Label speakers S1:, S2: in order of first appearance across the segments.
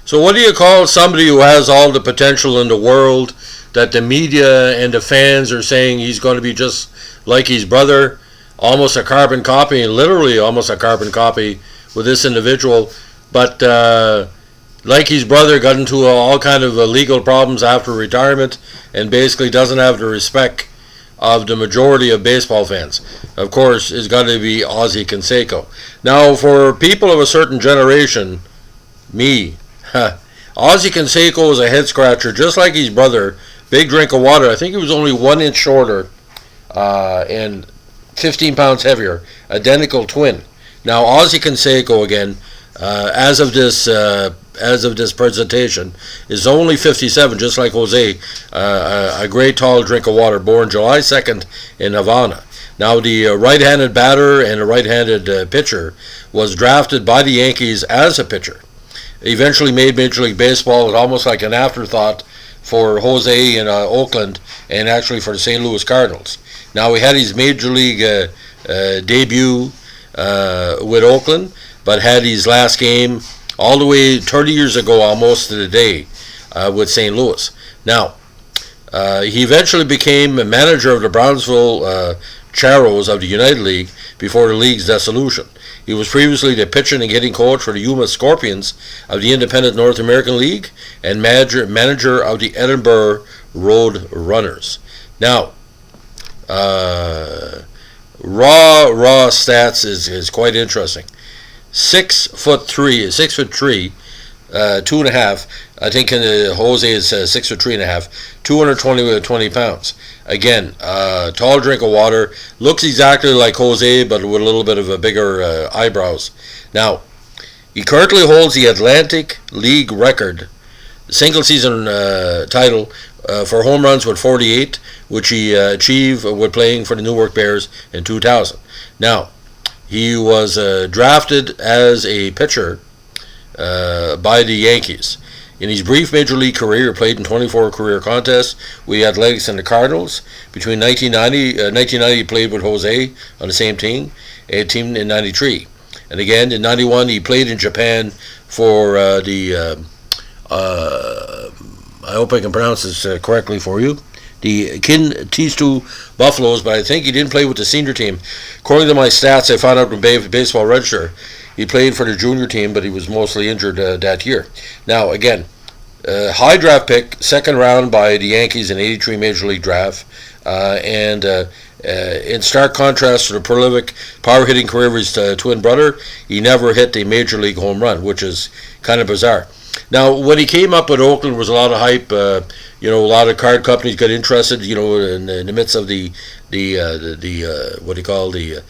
S1: So what do you call somebody who has all the potential in the world that the media and the fans are saying he's going to be just like his brother, almost a carbon copy, literally almost a carbon copy with this individual, but like his brother got into all kind of legal problems after retirement and basically doesn't have the respect of the majority of baseball fans. Of course, it's got to be Ossie Canseco. Now, for people of a certain generation, me, Ossie Canseco is a head scratcher, just like his brother. Big drink of water. I think he was only 1 inch shorter and 15 pounds heavier. Identical twin. Now, Ossie Canseco again, as of this presentation, is only 57, just like Jose, a great tall drink of water, born July 2nd in Havana. Now, the right-handed batter and a right-handed pitcher was drafted by the Yankees as a pitcher. Eventually made Major League Baseball. It was almost like an afterthought for Jose in Oakland and actually for the St. Louis Cardinals. Now, he had his Major League debut with Oakland, but had his last game all the way 30 years ago, almost to the day, with St. Louis. Now, he eventually became a manager of the Brownsville Charros of the United League before the league's dissolution. He was previously the pitching and hitting coach for the Yuma Scorpions of the Independent North American League and manager of the Edinburgh Road Runners. Now, raw stats is quite interesting. 6'3", 2.5. I think Jose is 6'3.5", 220 pounds. Again, tall drink of water. Looks exactly like Jose, but with a little bit of a bigger eyebrows. Now, he currently holds the Atlantic League record, single season title for home runs with 48, which he achieved with playing for the Newark Bears in 2000. Now, he was drafted as a pitcher by the Yankees. In his brief major league career, he played in 24 career contests with the Athletics and the Cardinals. Between 1990, he played with Jose on the same team, a team in 93. And again, in 91, he played in Japan for I hope I can pronounce this correctly for you, the Kintistu Buffaloes, but I think he didn't play with the senior team. According to my stats, I found out from Baseball Register, he played for the junior team, but he was mostly injured that year. Now, again, high draft pick, second round by the Yankees in '83 Major League Draft, and in stark contrast to the prolific power-hitting career of his twin brother, he never hit a Major League home run, which is kind of bizarre. Now, when he came up with Oakland, there was a lot of hype. A lot of card companies got interested. In the midst of the what do you call the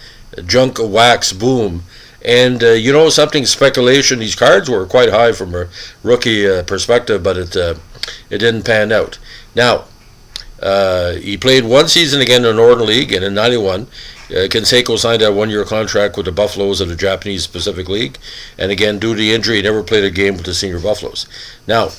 S1: junk wax boom, and something speculation. These cards were quite high from a rookie perspective, but it didn't pan out. Now, he played one season again in the Northern League, and in '91. Canseco signed a 1-year contract with the Buffaloes of the Japanese Pacific League, and again, due to the injury, he never played a game with the senior Buffaloes. Now,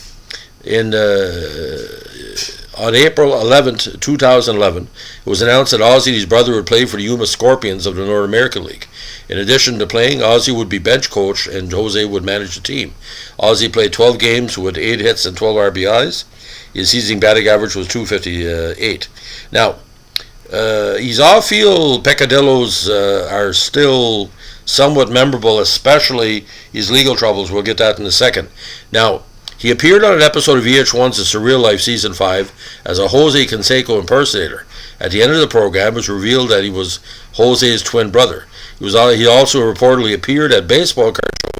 S1: on April 11th, 2011, it was announced that Ossie and his brother would play for the Yuma Scorpions of the North American League. In addition to playing, Ossie would be bench coach and Jose would manage the team. Ossie played 12 games with 8 hits and 12 RBIs. His season batting average was .258. Now, his off-field peccadillos are still somewhat memorable, especially his legal troubles. We'll get that in a second. Now, he appeared on an episode of VH1's A Surreal Life Season 5 as a Jose Canseco impersonator. At the end of the program, it was revealed that he was Jose's twin brother. He also reportedly appeared at baseball card shows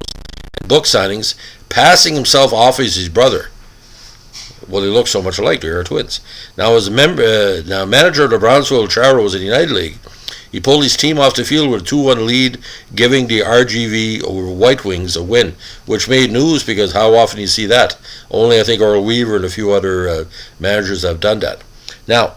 S1: and book signings, passing himself off as his brother. Well, they look so much alike. They are twins. Now, as a manager of the Brownsville Charros in the United League, he pulled his team off the field with a 2-1 lead, giving the RGV over White Wings a win, which made news because how often do you see that? Only, I think, Earl Weaver and a few other managers have done that. Now,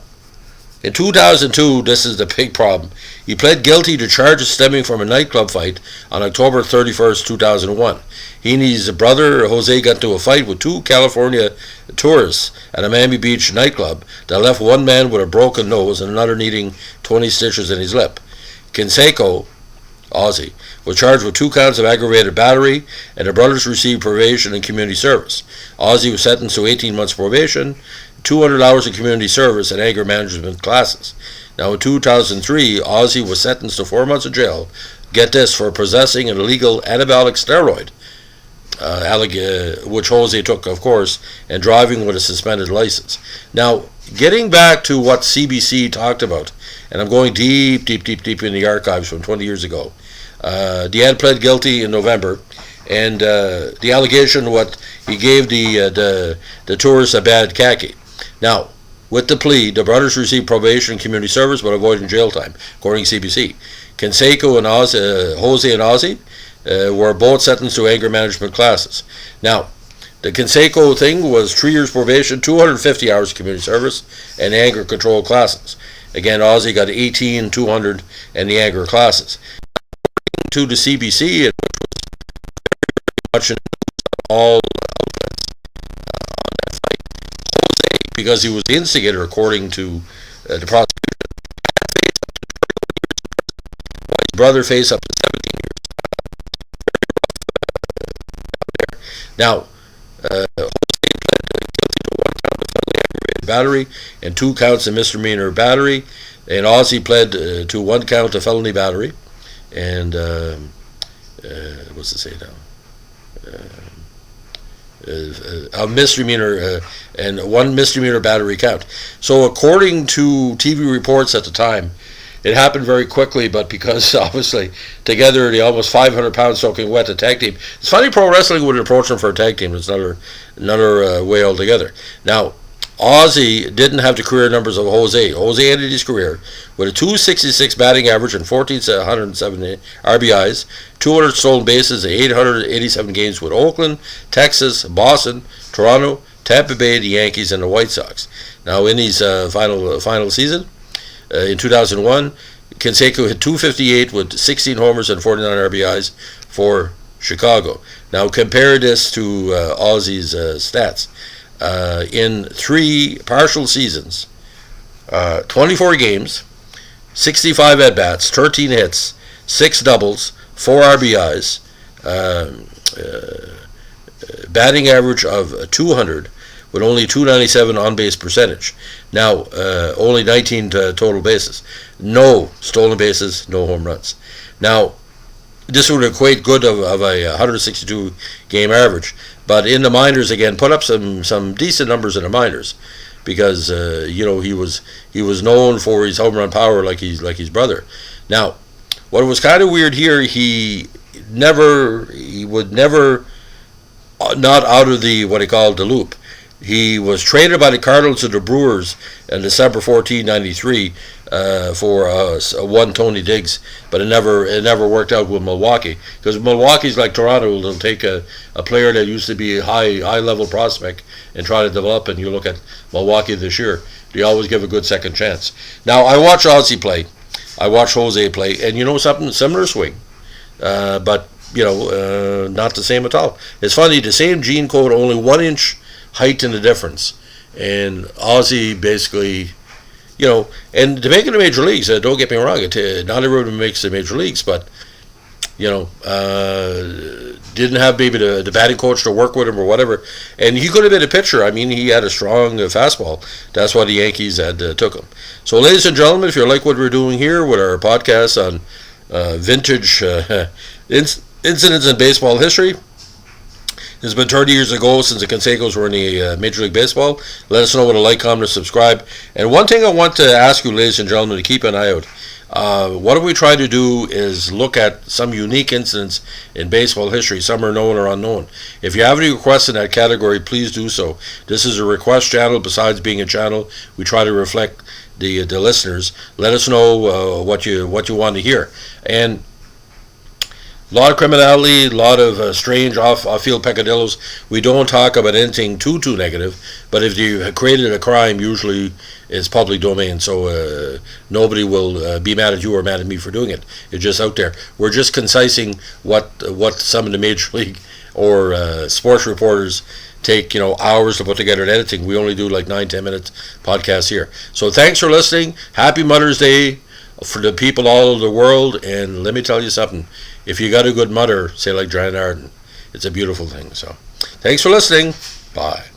S1: in 2002, this is the big problem. He pled guilty to charges stemming from a nightclub fight on October 31st, 2001. He and his brother Jose got into a fight with 2 California tourists at a Miami Beach nightclub that left one man with a broken nose and another needing 20 stitches in his lip. Canseco, Ossie, was charged with 2 counts of aggravated battery, and the brothers received probation and community service. Ossie was sentenced to 18 months probation, 200 hours of community service, and anger management classes. Now, in 2003, Ossie was sentenced to 4 months of jail, get this, for possessing an illegal anabolic steroid, which Jose took, of course, and driving with a suspended license. Now, getting back to what CBC talked about, and I'm going deep in the archives from 20 years ago. Deanne pled guilty in November, and the allegation, what he gave the tourists a bad khaki. Now, with the plea, the brothers received probation and community service, but avoiding jail time, according to CBC. Canseco and Jose and Ossie were both sentenced to anger management classes. Now, the Canseco thing was 3 years probation, 250 hours community service, and anger control classes. Again, Ossie got 18, 200, and the anger classes. To the CBC, it was much in all outlets on that fight. Jose, because he was the instigator, according to the prosecution, his brother faced up to 17 years. Now, Jose pled guilty to 1 count of felony aggravated battery and 2 counts of misdemeanor battery, and Ossie pled to 1 count of felony battery and what's it say now? A misdemeanor and 1 misdemeanor battery count. So, according to TV reports at the time, it happened very quickly, but because obviously together the almost 500 pounds soaking wet the tag team. It's funny pro wrestling would approach them for a tag team. It's another way altogether. Now, Ossie didn't have the career numbers of Jose. Jose ended his career with a 266 batting average and 1,407 RBIs, 200 stolen bases, and 887 games with Oakland, Texas, Boston, Toronto, Tampa Bay, the Yankees, and the White Sox. Now, in his final season, in 2001, Canseco hit 258 with 16 homers and 49 RBIs for Chicago. Now, compare this to Ossie's stats. In 3 partial seasons, 24 games, 65 at-bats, 13 hits, 6 doubles, 4 RBIs, batting average of 200 with only 297 on-base percentage. Now, only 19 total bases. No stolen bases, no home runs. Now, this would equate good of a 162 game average. But in the minors, again, put up some decent numbers in the minors, because he was known for his home run power like his brother. Now, what was kind of weird here, he would never not out of the what he called the loop. He was traded by the Cardinals to the Brewers in December 14, 93 for one Tony Diggs, but it never worked out with Milwaukee, because Milwaukee's like Toronto. They'll take a player that used to be a high level prospect and try to develop, and you look at Milwaukee this year, they always give a good second chance. Now, I watch Ossie play, I watch Jose play, and something similar swing, but not the same at all. It's funny, the same gene code, only 1 inch height in the difference, and Ossie basically, and to make it in the major leagues, don't get me wrong, not everyone makes the major leagues, but didn't have maybe the batting coach to work with him or whatever, and he could have been a pitcher. I mean, he had a strong fastball. That's why the Yankees had took him. So, ladies and gentlemen, if you like what we're doing here with our podcast on vintage incidents in baseball history, it's been 30 years ago since the Cansecos were in the Major League Baseball. Let us know with a like, comment, and subscribe. And one thing I want to ask you, ladies and gentlemen, to keep an eye out. What we try to do is look at some unique incidents in baseball history. Some are known or unknown. If you have any requests in that category, please do so. This is a request channel. Besides being a channel, we try to reflect the listeners. Let us know what you want to hear. And a lot of criminality, a lot of strange off-field peccadillos. We don't talk about anything too negative, but if you created a crime, usually it's public domain, so nobody will be mad at you or mad at me for doing it. It's just out there. We're just concising what some of the major league or sports reporters take hours to put together an editing. We only do like 9-10 minutes podcasts here. So thanks for listening. Happy Mother's Day. for the people all over the world. And let me tell you something, if you got a good mother, say like Joanne Arden, it's a beautiful thing. So thanks for listening. Bye.